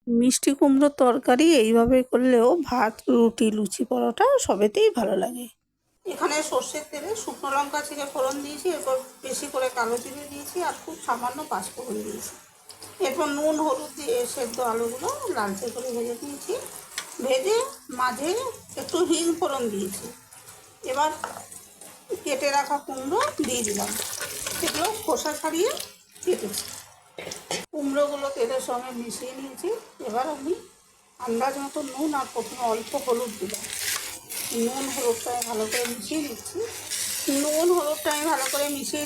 মিষ্টি কুমড়োর তরকারি এইভাবে করলেও ভাত, রুটি, লুচি, পরোটা সবেতেই ভালো লাগে। এখানে সর্ষের তেলে শুকনো লঙ্কা ছিঁড়ে ফোড়ন দিয়েছি, এরপর বেশি করে কালো জিরে দিয়েছি আর খুব সামান্য পাঁচফোড়ন দিয়েছি। এরপর নুন হলুদ দিয়ে সেদ্ধ আলুগুলো লালচে করে ভেজে দিয়েছি। ভেজে মাঝে একটু হিং ফোড়ন দিয়েছি। এবার কেটে রাখা কুমড়ো দিয়ে দিলাম, সেগুলো খোসা ছাড়িয়ে কেটেছি। কুমড়োগুলো তেলের সঙ্গে মিশিয়ে নিয়েছি। এবার আমি আন্দাজ মতো নুন আর প্রথমে অল্প হলুদ দিলাম। নুন হলুদটা ভালো করে মিশিয়ে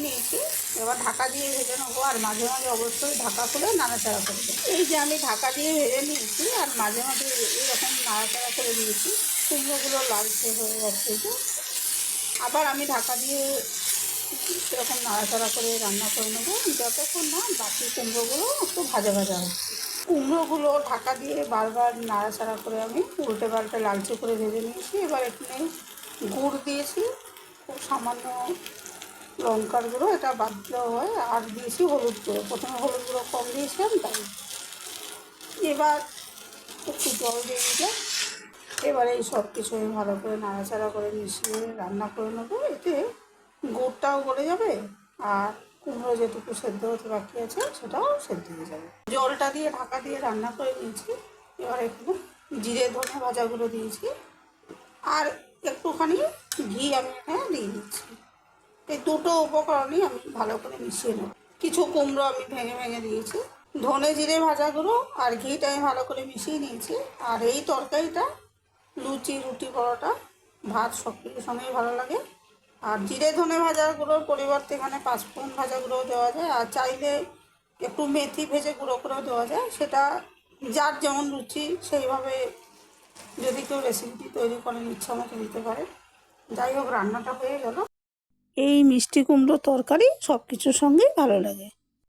নিচ্ছি। এবার ঢাকা দিয়ে ভেজে নেবো, আর মাঝে মাঝে অবশ্যই ঢাকা খুলে নাড়াচাড়া করে দেবো। এই যে আমি ঢাকা দিয়ে ভেজে নিয়েছি আর মাঝে মাঝে এরকম নাড়াচাড়া করে দিয়েছি। কুমড়োগুলো লালচে হয়ে যাচ্ছে, যে আবার আমি ঢাকা দিয়ে এরকম নাড়াচাড়া করে রান্না করে নেবো যতক্ষণ না বাকি কুমড়োগুলো একটু ভাজা ভাজা হচ্ছে। কুমড়োগুলো ঢাকা দিয়ে বারবার নাড়াচাড়া করে আমি উল্টে পাল্টে লালচে করে ভেজে নিয়েছি। এবার এখানে গুড় দিয়েছি, খুব সামান্য লঙ্কার গুঁড়ো, এটা বাদ দেওয়া হয়, আর দিয়েছি হলুদ গুঁড়ো। প্রথমে হলুদ গুঁড়ো কম দিয়েছিলাম তাই। এবার একটু জল দিয়ে দিলে এবার এই সব কিছু আমি ভালো করে নাড়াচাড়া করে মিশিয়ে রান্না করে নেবো। এতে গুড়টাও গলে যাবে আর কুমড়ো যেটুকু সেদ্ধ হতে বাকি আছে সেটাও সেদ্ধ হয়ে যাবে। জলটা দিয়ে ঢাকা দিয়ে রান্না করে নিয়েছি। এবার এখানে জিরে ধনে ভাজাগুলো দিয়েছি আর একটুখানি ঘি আমি এখানে দিয়ে দিচ্ছি। এই দুটো উপকরণই আমি ভালো করে মিশিয়ে নেব। কিছু কুমড়ো আমি ভেঙে ভেঙে দিয়েছি। ধনে জিরে ভাজাগুলো আর ঘিটা আমি ভালো করে মিশিয়ে নিয়েছি। আর এই তরকারিটা লুচি, রুটি, পরোটা, ভাত সব কিছুর সঙ্গেই ভালো লাগে। আর জিরে ধনে ভাজা গুঁড়োর পরিবর্তে এখানে পাঁচফোড়ন ভাজা গুঁড়োও দেওয়া যায়, আর চাইলে একটু মেথি ভেজে গুঁড়ো করেও দেওয়া যায়। সেটা যার যেমন রুচি সেইভাবে যদি কেউ রেসিপিটি তৈরি করেন ইচ্ছা মতো দিতে পারে। যাই হোক, রান্নাটা হয়ে গেল। এই মিষ্টি কুমড়ো তরকারি সব কিছুর সঙ্গেই ভালো লাগে।